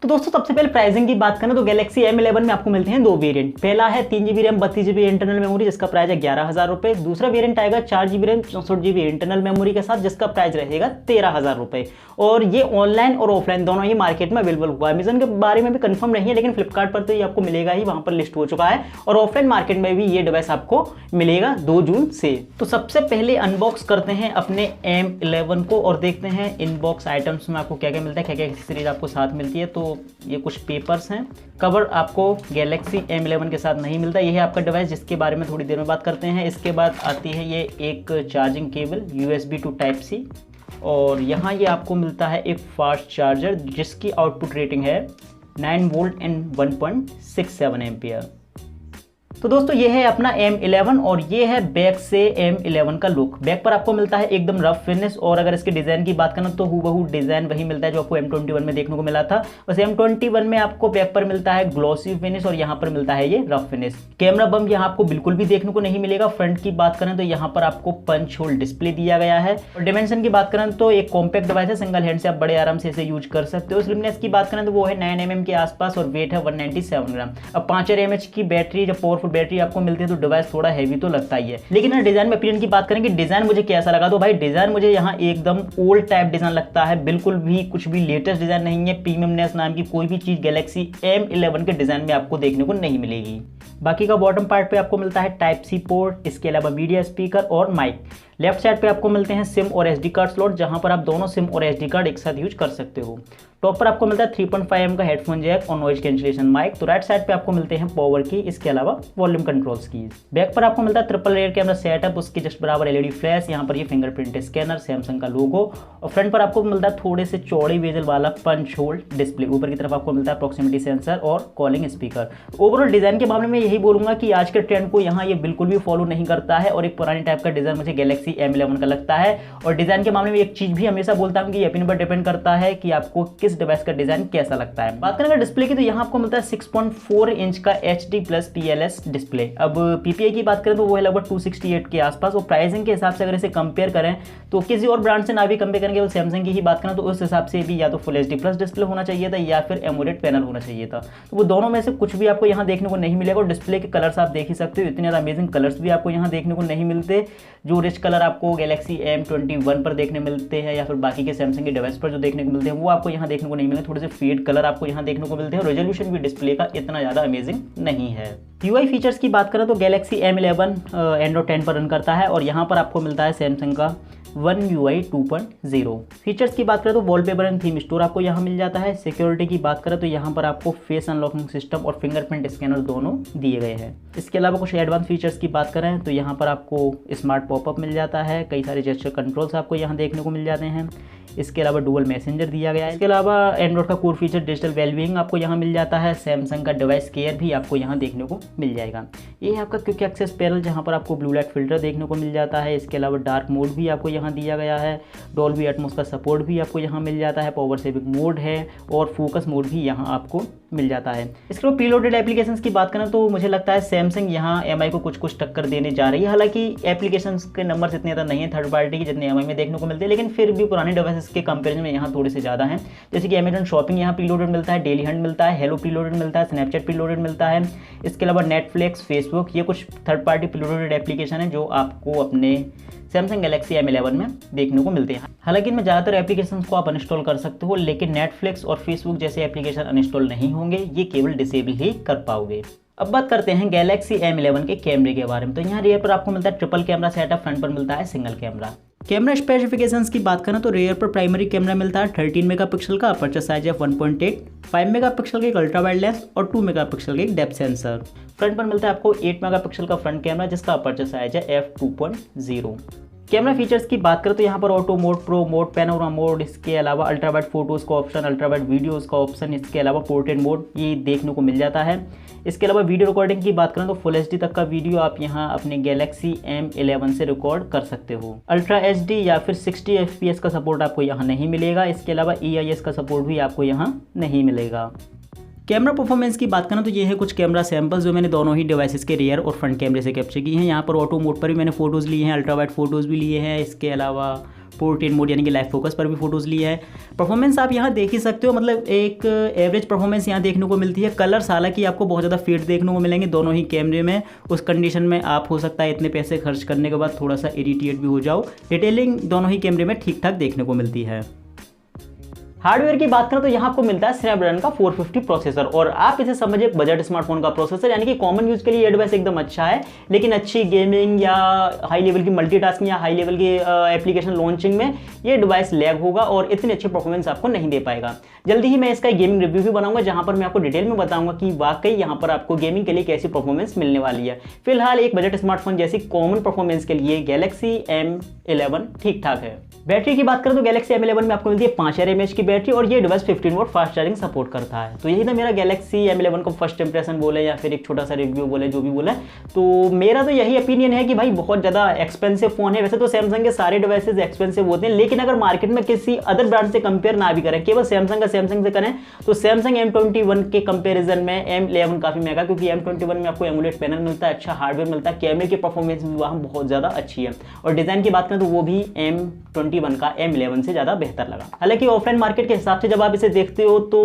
तो दोस्तों सबसे पहले प्राइसिंग की बात करें तो गैलेक्सी M11 में आपको मिलते हैं दो वेरिएंट। पहला है 3GB RAM 32GB internal memory जिसका प्राइस है 11,000 रुपये। दूसरा वेरिएंट आएगा 4GB RAM 64GB internal memory के साथ जिसका प्राइस रहेगा 13,000 रुपये। और ये ऑनलाइन और ऑफलाइन दोनों ही मार्केट में अवेलेबल हुआ है। अमेजन के बारे में भी कंफर्म नहीं है लेकिन फ्लिपकार्ट पर तो ये आपको मिलेगा ही, वहां पर लिस्ट हो चुका है। और ऑफलाइन मार्केट में भी ये डिवाइस आपको मिलेगा 2 जून से। तो सबसे पहले अनबॉक्स करते हैं अपने M11 को और देखते हैं इनबॉक्स आइटम्स में आपको क्या क्या मिलता है, क्या क्या एक्सेसरीज आपको साथ मिलती है। तो ये कुछ पेपर्स हैं। कवर आपको गैलेक्सी M11 के साथ नहीं मिलता। ये है आपका डिवाइस जिसके बारे में थोड़ी देर में बात करते हैं। इसके बाद आती है ये एक charging cable USB to Type-C और यहाँ ये आपको मिलता है एक फास्ट चार्जर जिसकी आउटपुट रेटिंग है 9 वोल्ट एंड 1.67 एम्पियर। तो दोस्तों ये है अपना M11 और ये है बैक से M11 का लुक। बैक पर आपको मिलता है एकदम रफ फिनिश और अगर इसके डिज़ाइन की बात करें तो हूबहू डिज़ाइन वही मिलता है जो आपको M21 में देखने को मिला था। बस M21 में आपको बैक पर मिलता है ग्लॉसी फिनिश और यहाँ पर मिलता है ये रफ फिनिश। कैमरा बम्प यहाँ आपको बिल्कुल भी देखने को नहीं मिलेगा। फ्रंट की बात करें तो यहाँ पर आपको पंच होल डिस्प्ले दिया गया है। और डायमेंशन की बात करें तो एक कॉम्पैक्ट डिवाइस है, सिंगल हैंड से आप बड़े आराम से इसे यूज कर सकते हो। स्लिमनेस की बात करें तो वो है 9 mm के आसपास और वेट है 197 ग्राम। अब 5000 mAh की बैटरी, जब पावरफुल बैटरी आपको मिलती है तो डिवाइस थोड़ा हैवी तो लगता ही है। लेकिन अगर डिजाइन में ओपिनियन की बात करेंगे डिजाइन मुझे कैसा लगा तो भाई डिजाइन मुझे यहाँ एकदम ओल्ड टाइप डिजाइन लगता है। बिल्कुल भी कुछ भी लेटेस्ट डिजाइन नहीं है। प्रीमियमनेस नाम की कोई भी चीज गैलेक्सी M11 के डिजाइन में आपको देखने को नहीं मिलेगी। बाकी का बॉटम पार्ट पे आपको मिलता है Type-C पोर्ट, इसके अलावा मीडिया स्पीकर और माइक। लेफ्ट साइड पे आपको मिलते हैं सिम और SD कार्ड स्लॉट जहां पर आप दोनों सिम और SD कार्ड एक साथ यूज कर सकते हो। टॉप पर आपको मिलता है 3.5mm का हेडफोन जैक और नॉइज कैंसिलेशन माइक। तो राइट साइड पे आपको मिलते हैं पावर की, इसके अलावा वॉल्यूम कंट्रोल्स की। बैक पर आपको मिलता है ट्रिपल रेयर कैमरा सेटअप, उसके जस्ट बराबर LED फ्लैश, यहाँ पर ये फिंगरप्रिंट स्कैनर, सैमसंग का लोगो। और फ्रंट पर आपको मिलता है थोड़े से चौड़ी बेजल वाला पंच होल डिस्प्ले। ऊपर की तरफ आपको मिलता है प्रॉक्सिमिटी सेंसर और कॉलिंग स्पीकर। ओवरऑल डिजाइन के मामले में यही बोलूंगा कि आज के ट्रेंड को यहाँ ये बिल्कुल भी फॉलो नहीं करता है और एक पुरानी टाइप का डिजाइन मुझे गैलेक्सी M11 का लगता है। और डिजाइन के मामले में एक चीज भी हमेशा बोलता हूँ कि ओपिनियन पर डिपेंड करता है कि आपको किस डिवाइस का डिजाइन कैसा लगता है। बात करें डिस्प्ले की तो यहाँ आपको मिलता है 6.4 इंच का HD+ PLS डिस्प्ले। अब PPI की बात करें तो वो है लगभग 268 के आसपास। और प्राइसिंग के हिसाब से अगर इसे कंपेयर करें तो किसी और ब्रांड से ना भी कंपेयर करेंगे, वो सैमसंग की ही बात करें तो उस हिसाब से भी या तो फुल HD+ डिस्प्ले होना चाहिए था या फिर एमोलेड पैनल होना चाहिए था। तो वो दोनों में से कुछ भी आपको यहाँ देखने को नहीं मिलेगा। और डिस्प्ले के कलर्स आप देख ही सकते हो, इतने ज़्यादा अमेजिंग कलर्स भी आपको यहाँ देखने को नहीं मिलते। जो रिच कलर आपको गैलेक्सी M21 पर देखने मिलते हैं या फिर बाकी के सैमसंग के डिवाइस पर जो देखने को मिलते हैं वो आपको यहाँ देखने को नहीं मिलेंगे। थोड़े से फेड कलर आपको यहाँ देखने को मिलते हैं। रेजोल्यूशन भी डिस्प्ले का इतना ज़्यादा अमेजिंग नहीं है। UI फीचर्स की बात करें तो गैलेक्सी M11 Android 10 पर रन करता है और यहाँ पर आपको मिलता है सैमसंग का One UI 2.0। फीचर्स की बात करें तो वॉलपेपर एंड थीम स्टोर आपको यहाँ मिल जाता है। सिक्योरिटी की बात करें तो यहाँ पर आपको फेस अनलॉकिंग सिस्टम और फिंगरप्रिंट स्कैनर दोनों दिए गए हैं। इसके अलावा कुछ एडवांस फीचर्स की बात करें तो यहाँ पर आपको स्मार्ट पॉपअप मिल जाता है, कई सारे जेस्चर कंट्रोल्स आपको यहाँ देखने को मिल जाते हैं। इसके अलावा डुअल मैसेंजर दिया गया है। इसके अलावा एंड्रॉइड का कोर फीचर डिजिटल वेलबीइंग आपको यहाँ मिल जाता है। सैमसंग का डिवाइस केयर भी आपको यहाँ देखने को मिल जाएगा। ये है आपका क्विक एक्सेस पैनल जहाँ पर आपको ब्लू लाइट फिल्टर देखने को मिल जाता है। इसके अलावा डार्क मोड भी आपको यहाँ दिया गया है। डॉल्बी एटमॉस का सपोर्ट भी आपको यहाँ मिल जाता है। पावर सेविंग मोड है और फोकस मोड भी यहाँ आपको मिल जाता है। इसके बाद प्रीलोडेड एप्लीकेशंस की बात करें तो मुझे लगता है सैमसंग यहाँ MI को कुछ टक्कर देने जा रही है। हालांकि एप्लीकेशंस के नंबर्स इतने ज़्यादा नहीं है थर्ड पार्टी के जितने MI में देखने को मिलते हैं, लेकिन फिर भी पुराने डिवाइसेस के कंपैरिजन में यहाँ थोड़े से ज़्यादा हैं। जैसे कि अमेजन शॉपिंग यहाँ प्रीलोडेड मिलता है, डेली हंट मिलता है, हेलो प्रीलोडेड मिलता है, स्नैपचैट प्रीलोडेड मिलता है। इसके अलावा नेटफ्लिक्स, फेसबुक, ये कुछ थर्ड पार्टी प्रीलोडेड एप्लीकेशन है जो आपको अपने सैमसंग गैलेक्सी M11 में देखने को मिलते हैं। हालांकि इनमें ज़्यादातर एप्लीकेशंस को आप अनइंस्टॉल कर सकते हो, लेकिन नेटफ्लिक्स और फेसबुक जैसे एप्लीकेशन अनइंस्टॉल नहीं होंगे, ये केवल डिसेबल ही कर पाओगे। अब बात करते हैं गैलेक्सी M11 के कैमरे के बारे में। तो यहाँ रियर पर आपको मिलता है ट्रिपल कैमरा सेटअप, फ्रंट पर मिलता है सिंगल कैमरा। कैमरा स्पेसिफिकेशंस की बात करें तो रियर पर प्राइमरी कैमरा मिलता है 13 मेगापिक्सल का, अपर्चर साइज है 1.8, 5 मेगापिक्सल का एक अल्ट्रा वाइड लेंस और 2 मेगापिक्सल का एक डेप्थ सेंसर। फ्रंट पर मिलता है आपको 8 मेगापिक्सल का फ्रंट कैमरा जिसका अपर्चर साइज है f2.0। कैमरा फीचर्स की बात करें तो यहाँ पर auto mode, pro mode, panorama mode, इसके अलावा अल्ट्रा वाइड फोटोज़ का ऑप्शन, अल्ट्रा वाइड वीडियोज़ का ऑप्शन, इसके अलावा पोर्ट्रेट मोड ये देखने को मिल जाता है। इसके अलावा वीडियो रिकॉर्डिंग की बात करें तो फुल HD तक का वीडियो आप यहाँ अपने गैलेक्सी M11 से रिकॉर्ड कर सकते हो। अल्ट्रा HD या फिर 60 FPS का सपोर्ट आपको यहाँ नहीं मिलेगा। इसके अलावा EIS का सपोर्ट भी आपको यहाँ नहीं मिलेगा। कैमरा परफॉर्मेंस की बात करें तो ये है कुछ कैमरा सैंपल्स जो मैंने दोनों ही डिवाइसेस के रियर और फ्रंट कैमरे से कैप्चर की हैं। यहाँ पर ऑटो मोड पर भी मैंने फोटोज़ लिए हैं, अल्ट्रा वाइड फोटोज़ भी लिए हैं। इसके अलावा पोर्ट्रेट मोड यानी कि लाइव फोकस पर भी फोटोज़ ली है। परफॉर्मेंस आप यहाँ देख ही सकते हो, मतलब एक एवरेज परफॉर्मेंस यहाँ देखने को मिलती है। कलर्स हालांकि आपको बहुत ज़्यादा फेड देखने को मिलेंगे दोनों ही कैमरे में। उस कंडीशन में आप हो सकता है इतने पैसे खर्च करने के बाद थोड़ा सा इरिटेट भी हो जाओ। डिटेलिंग दोनों ही कैमरे में ठीक ठाक देखने को मिलती है। हार्डवेयर की बात करें तो यहाँ आपको मिलता है स्नैपड्रैगन का 450 प्रोसेसर, और आप इसे समझिए बजट स्मार्टफोन का प्रोसेसर, यानी कि कॉमन यूज के लिए ये डिवाइस एकदम अच्छा है, लेकिन अच्छी गेमिंग या हाई लेवल की मल्टीटास्किंग या हाई लेवल की एप्लीकेशन लॉन्चिंग में ये डिवाइस लैग होगा और इतनी अच्छी परफॉर्मेंस आपको नहीं दे पाएगा। जल्दी ही मैं इसका गेमिंग रिव्यू भी बनाऊंगा जहां पर मैं आपको डिटेल में बताऊंगा कि वाकई यहाँ पर आपको गेमिंग के लिए कैसी परफॉर्मेंस मिलने वाली है। फिलहाल एक बजट स्मार्टफोन जैसी कॉमन परफॉर्मेंस के लिए गैलेक्सी M11 ठीक ठाक है। बैटरी की बात करें तो गैलेक्सी M11 में आपको मिलती है 5000 mAh की बैटरी और ये device 15 volt fast charging support करता है। तो यही था मेरा गैलेक्सी M11 का फर्स्ट इंप्रेशन बोले या फिर एक छोटा सा रिव्यू बोले, जो भी बोले। तो मेरा तो यही ओपिनियन है कि भाई बहुत ज़्यादा एक्सपेंसिव फोन है। वैसे तो सैमसंग के सारे डिवाइसेज एक्सपेंसिव होते हैं, लेकिन अगर मार्केट में किसी अदर ब्रांड से कंपेयर ना भी करें, केवल सैमसंग का सैमसंग से करें, तो सैमसंग M21 के कंपेरिजन में M11 काफ़ी महंगा, क्योंकि M21 में आपको एमुलेट पैनल मिलता है, अच्छा हार्डवेयर मिलता है, कैमरे की परफॉर्मेंस भी वहाँ बहुत ज़्यादा अच्छी है, और डिज़ाइन की बात करें तो वो भी M21 का M11 से ज़्यादा बेहतर लगा। हालांकि ऑफलाइन मार्केट के हिसाब से जब आप इसे देखते हो तो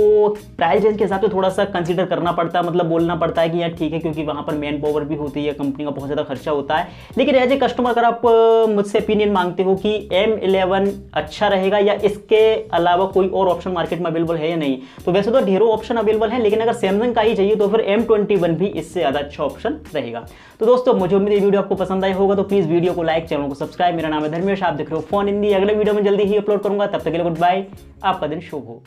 प्राइस रेंज के हिसाब से थोड़ा सा कंसीडर करना पड़ता है, मतलब बोलना पड़ता है कि यार ठीक है, क्योंकि वहाँ पर मैन पावर भी होती है, कंपनी का बहुत ज़्यादा खर्चा होता है। लेकिन एज ए कस्टमर अगर आप मुझसे ओपिनियन मांगते हो कि M11 अच्छा रहेगा या इसके अलावा कोई और ऑप्शन मार्केट में अवेलेबल है या नहीं, तो वैसे तो ढेरों ऑप्शन अवेलेबल है, लेकिन अगर सैमसंग का ही चाहिए तो फिर M21 भी इससे ज़्यादा अच्छा ऑप्शन रहेगा। तो दोस्तों मुझे उम्मीद है वीडियो आपको पसंद आई होगा, तो प्लीज़ वीडियो को लाइक, चैनल को सब्सक्राइब। मेरा नाम है धर्मेश, आप देख रहे हो फोन हिंदी। अगले वीडियो में जल्दी ही अपलोड करूंगा, तब तक के लिए गुड बाय, आपका दिन शुभ हो।